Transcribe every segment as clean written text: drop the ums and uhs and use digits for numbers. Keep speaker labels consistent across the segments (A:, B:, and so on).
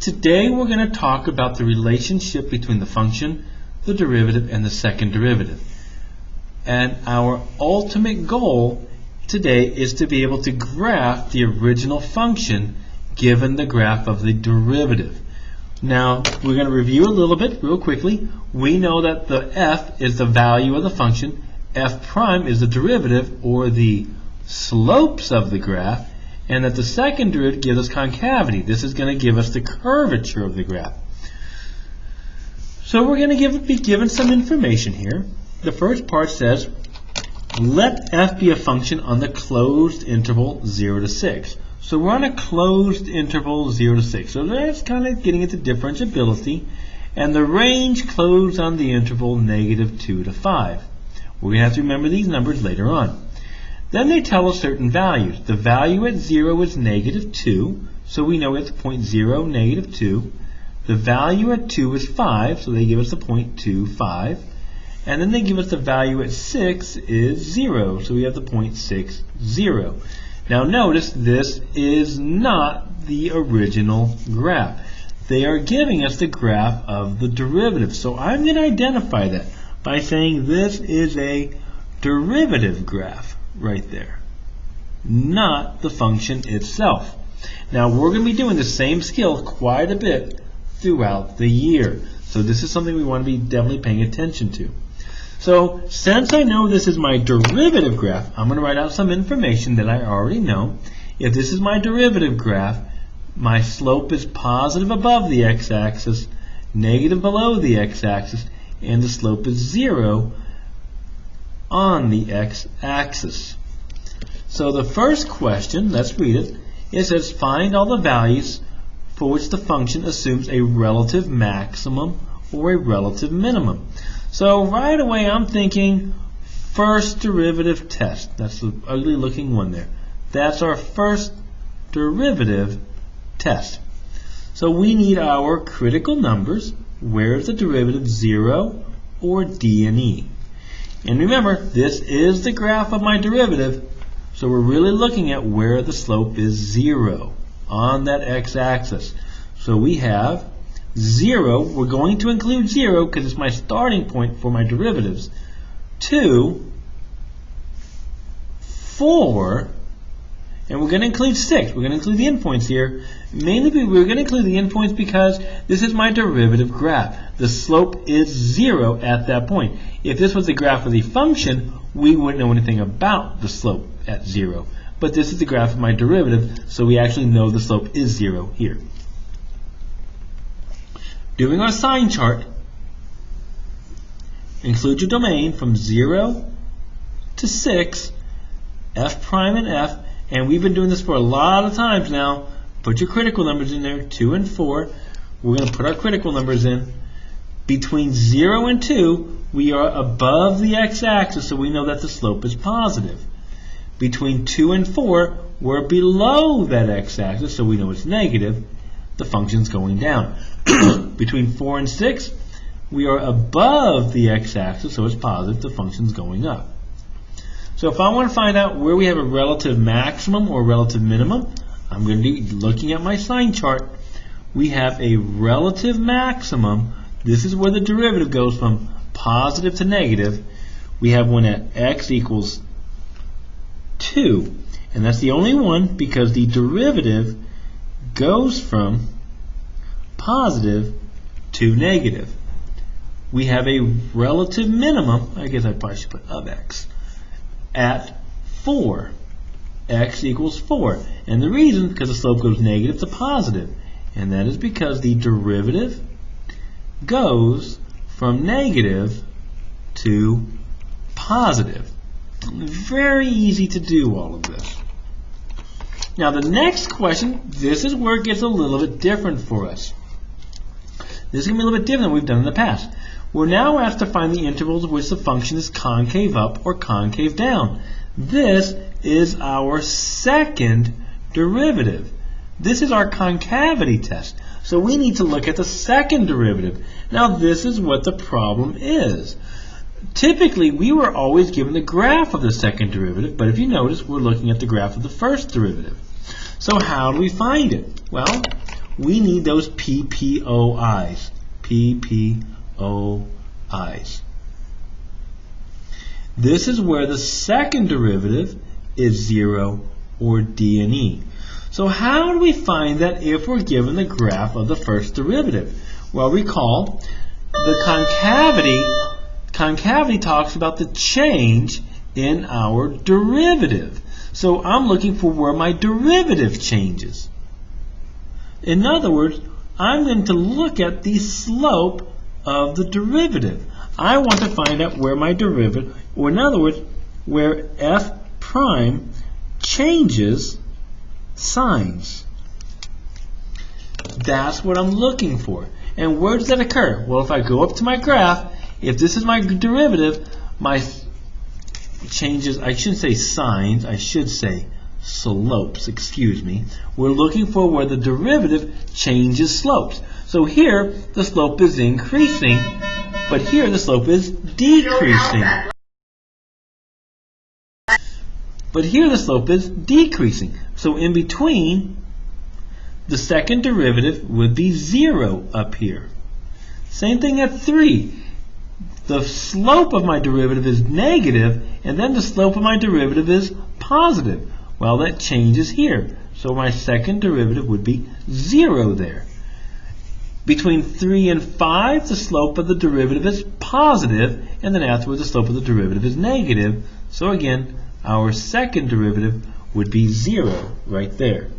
A: Today we're going to talk about the relationship between the function, the derivative, and the second derivative. And our ultimate goal today is to be able to graph the original function given the graph of the derivative. Now, we're going to review a little bit real quickly. We know that the f is the value of the function, f prime is the derivative or the slopes of the graph, and that the second derivative gives us concavity. This is going to give us the curvature of the graph. So we're going to be given some information here. The first part says, let f be a function on the closed interval 0 to 6. So we're on a closed interval 0 to 6. So that's kind of getting into differentiability. And the range closed on the interval -2 to 5. We're going to have to remember these numbers later on. Then they tell us certain values. The value at 0 is -2, so we know it's 0.0, -2. The value at 2 is 5, so they give us the 0.25. And then they give us the value at 6 is 0, so we have the 0.60. Now notice this is not the original graph. They are giving us the graph of the derivative. So I'm going to identify that by saying this is a derivative graph right there, not the function itself. Now we're going to be doing the same skill quite a bit throughout the year. So this is something we want to be definitely paying attention to. So since I know this is my derivative graph, I'm going to write out some information that I already know. If this is my derivative graph, my slope is positive above the x-axis, negative below the x-axis, and the slope is 0 on the x-axis. So the first question, let's read it. It says find all the values for which the function assumes a relative maximum or a relative minimum. So right away I'm thinking first derivative test. That's the ugly looking one there. That's our first derivative test. So we need our critical numbers. Where is the derivative, 0 or d and e? And remember, this is the graph of my derivative, so we're really looking at where the slope is 0 on that x-axis. So we have 0, we're going to include 0 because it's my starting point for my derivatives, 2, 4, and we're going to include 6. We're going to include the endpoints here. Mainly we're going to include the endpoints because this is my derivative graph. The slope is 0 at that point. If this was the graph of the function, we wouldn't know anything about the slope at 0. But this is the graph of my derivative, so we actually know the slope is 0 here. Doing our sine chart, include your domain from 0 to 6, f prime and f, and we've been doing this for a lot of times now. Put your critical numbers in there, 2 and 4. We're going to put our critical numbers in. Between 0 and 2, we are above the x-axis, so we know that the slope is positive. Between 2 and 4, we're below that x-axis, so we know it's negative. The function's going down. Between 4 and 6, we are above the x-axis, so it's positive. The function's going up. So if I want to find out where we have a relative maximum or relative minimum, I'm going to be looking at my sine chart. We have a relative maximum. This is where the derivative goes from positive to negative. We have one at x equals 2. And that's the only one because the derivative goes from positive to negative. We have a relative minimum, I guess I probably should put of x, at 4. X equals 4. And the reason, because the slope goes negative to positive. And that is because the derivative goes from negative to positive. Very easy to do all of this. Now the next question, this is where it gets a little bit different for us. This is going to be a little bit different than we've done in the past. We're now asked to find the intervals in which the function is concave up or concave down. This is our second derivative. This is our concavity test. So we need to look at the second derivative. Now this is what the problem is. Typically we were always given the graph of the second derivative, but if you notice we're looking at the graph of the first derivative. So how do we find it? Well, we need those PPOIs. PPOIs. This is where the second derivative is 0 or D and E. So how do we find that if we're given the graph of the first derivative? Well, recall the concavity talks about the change in our derivative. So I'm looking for where my derivative changes. In other words, I'm going to look at the slope of the derivative. I want to find out where my derivative, or in other words, where f prime changes signs. That's what I'm looking for. And where does that occur? Well, if I go up to my graph, if this is my derivative, my changes, I shouldn't say signs, I should say slopes, excuse me. We're looking for where the derivative changes slopes. So here, the slope is increasing, but here the slope is decreasing. But here the slope is decreasing. So in between, the second derivative would be 0 up here. Same thing at 3. The slope of my derivative is negative, and then the slope of my derivative is positive. Well, that changes here. So my second derivative would be 0 there. Between 3 and 5, the slope of the derivative is positive, and then afterwards the slope of the derivative is negative. So again, our second derivative would be 0 right there.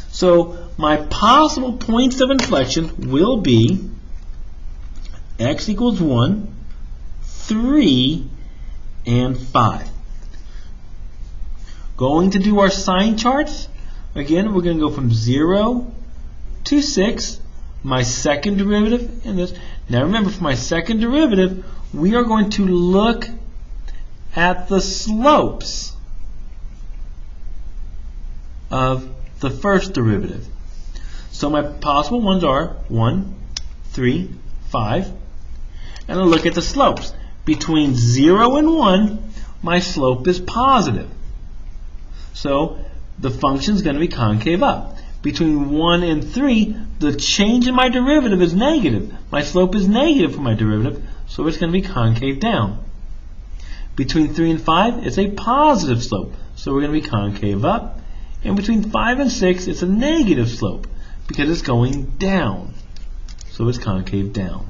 A: So my possible points of inflection will be x equals 1, 3, and 5. Going to do our sine charts. Again, we're going to go from 0 to 6, my second derivative, and this. Now remember, for my second derivative, we are going to look at the slopes of the first derivative. So my possible ones are 1, 3, 5. And I'll look at the slopes. Between 0 and 1, my slope is positive. So the function is going to be concave up. Between 1 and 3, the change in my derivative is negative. My slope is negative for my derivative, so it's going to be concave down. Between 3 and 5, it's a positive slope, so we're going to be concave up. And between 5 and 6, it's a negative slope because it's going down, so it's concave down.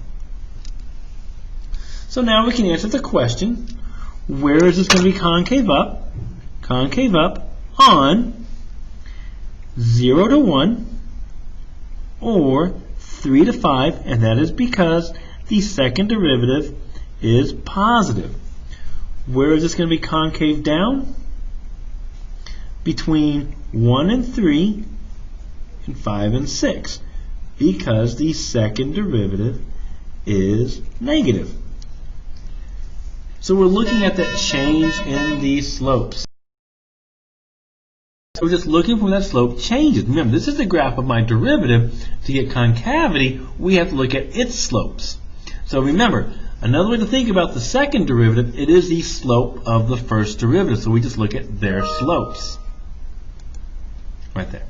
A: So now we can answer the question, where is this going to be concave up? Concave up on 0 to 1 or 3 to 5, and that is because the second derivative is positive. Where is this going to be concave down? Between 1 and 3 and 5 and 6, because the second derivative is negative. So we're looking at that change in the slopes. So we're just looking for that slope changes. Remember, this is the graph of my derivative. To get concavity, we have to look at its slopes. So remember, another way to think about the second derivative, it is the slope of the first derivative. So we just look at their slopes. Right there.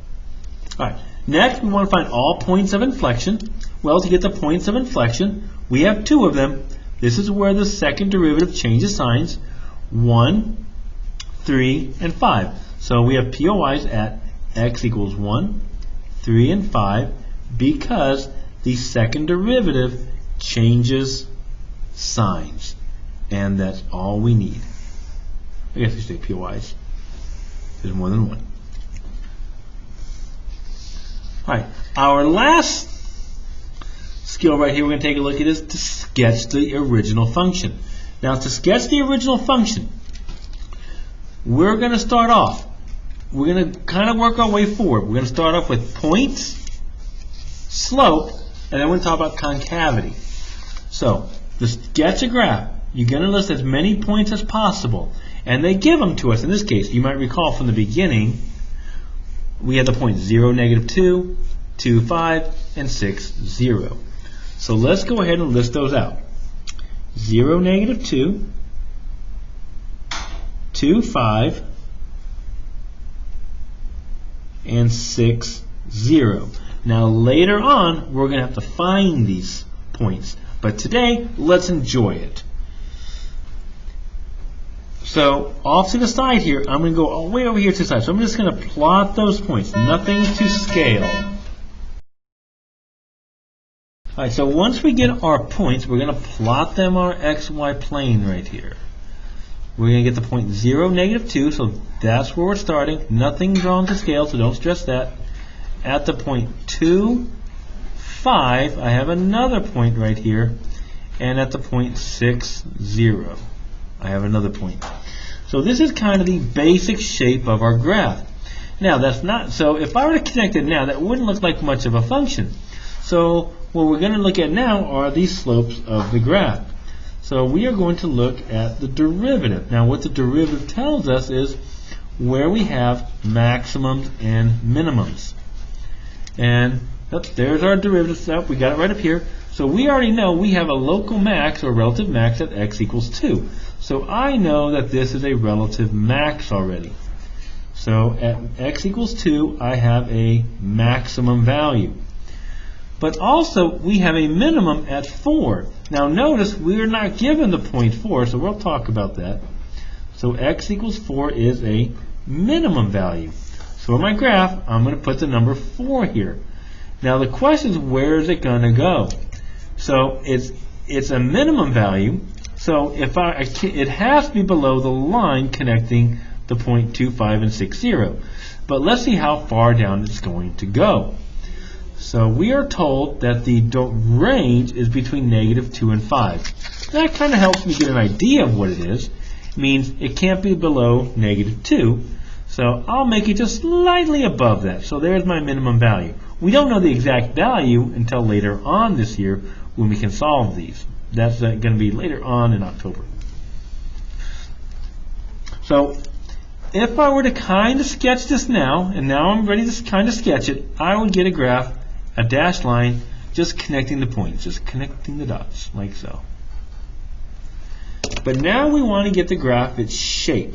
A: All right. Next, we want to find all points of inflection. Well, to get the points of inflection, we have 2 of them. This is where the second derivative changes signs, 1, 3, and 5. So we have POIs at x equals 1, 3, and 5 because the second derivative changes signs. And that's all we need. I guess we say POIs. There's more than one. All right, our last skill right here we're going to take a look at is to sketch the original function. Now, to sketch the original function, we're going to start off. We're going to kind of work our way forward. We're going to start off with points, slope, and then we're going to talk about concavity. So, to sketch a graph, you're going to list as many points as possible. And they give them to us. In this case, you might recall from the beginning, we had the points 0, -2, 2, 5, and 6, 0. So let's go ahead and list those out. 0, -2, 2, 5, and 6, 0. Now later on, we're going to have to find these points. But today, let's enjoy it. So off to the side here, I'm going to go all the way over here to the side. So I'm just going to plot those points, nothing to scale. All right, so once we get our points, we're going to plot them on our XY plane right here. We're going to get the point 0, negative 2, so that's where we're starting. Nothing drawn to scale, so don't stress that. At the point 2, 5, I have another point right here. And at the point 6, 0, I have another point. So this is kind of the basic shape of our graph. Now that's not, so if I were to connect it now, that wouldn't look like much of a function. So what we're going to look at now are these slopes of the graph. So we are going to look at the derivative. Now what the derivative tells us is where we have maximums and minimums. And there's our derivative stuff. We got it right up here. So we already know we have a local max or relative max at x equals 2. So I know that this is a relative max already. So at x equals 2, I have a maximum value. But also, we have a minimum at 4. Now notice, we're not given the point 4, so we'll talk about that. So x equals 4 is a minimum value. So in my graph, I'm going to put the number 4 here. Now the question is, where is it going to go? So it's a minimum value. So if it has to be below the line connecting the point 2, 5, and 6, 0. But let's see how far down it's going to go. So we are told that the range is between negative 2 and 5. That kind of helps me get an idea of what it is. It means it can't be below negative 2. So I'll make it just slightly above that. So there's my minimum value. We don't know the exact value until later on this year when we can solve these. That's going to be later on in October. So if I were to kind of sketch this now, and now I'm ready to kind of sketch it, I would get a graph, a dashed line, just connecting the points, just connecting the dots, like so. But now we want to get the graph its shape.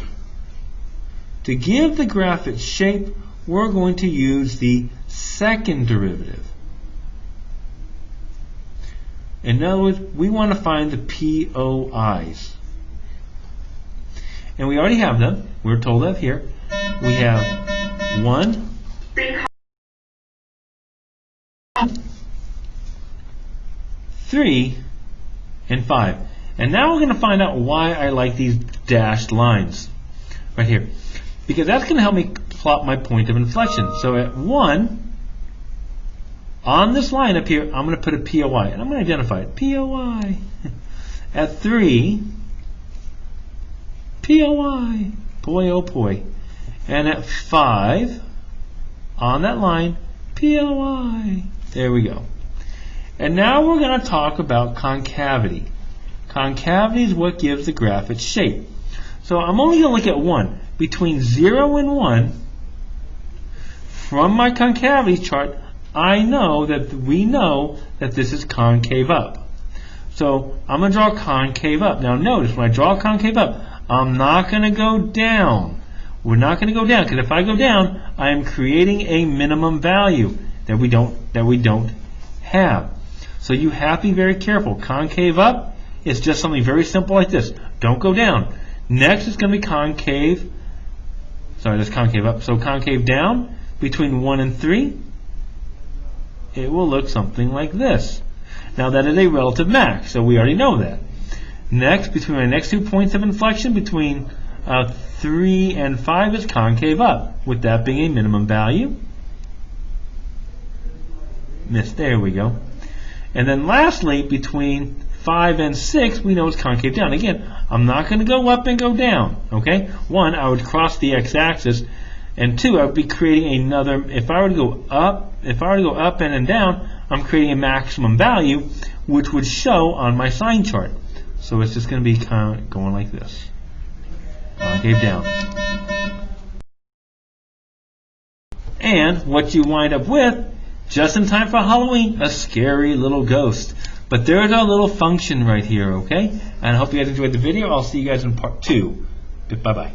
A: To give the graph its shape, we're going to use the second derivative. In other words, we want to find the POIs. And we already have them. We're told that here. We have 1, 3, and 5. And now we're going to find out why I like these dashed lines right here. Because that's going to help me plot my point of inflection. So at 1, on this line up here, I'm going to put a POI. And I'm going to identify it. POI. At 3, POI. Boy, oh boy. And at 5, on that line, POI. There we go. And now we're going to talk about concavity. Concavity is what gives the graph its shape. So I'm only going to look at 1. Between 0 and 1, from my concavity chart, we know that this is concave up. So I'm going to draw concave up. Now notice, when I draw concave up, I'm not going to go down. We're not going to go down, because if I go down, I am creating a minimum value that we don't have. So you have to be very careful. Concave up is just something very simple like this. Don't go down. Next is going to be concave. Sorry, that's concave up. So concave down, between 1 and 3, it will look something like this. Now that is a relative max, so we already know that. Next, between my next 2 points of inflection, between 3 and 5 is concave up, with that being a minimum value. There we go. And then lastly, between 5 and 6, we know it's concave down. Again, I'm not going to go up and go down. Okay? 1, I would cross the x-axis, and 2, I would be creating another. If I were to go up, and down, I'm creating a maximum value, which would show on my sine chart. So it's just going to be kind of going like this. Concave down. And what you wind up with, just in time for Halloween, a scary little ghost. But there's our little function right here, okay? And I hope you guys enjoyed the video. I'll see you guys in part 2. Bye-bye.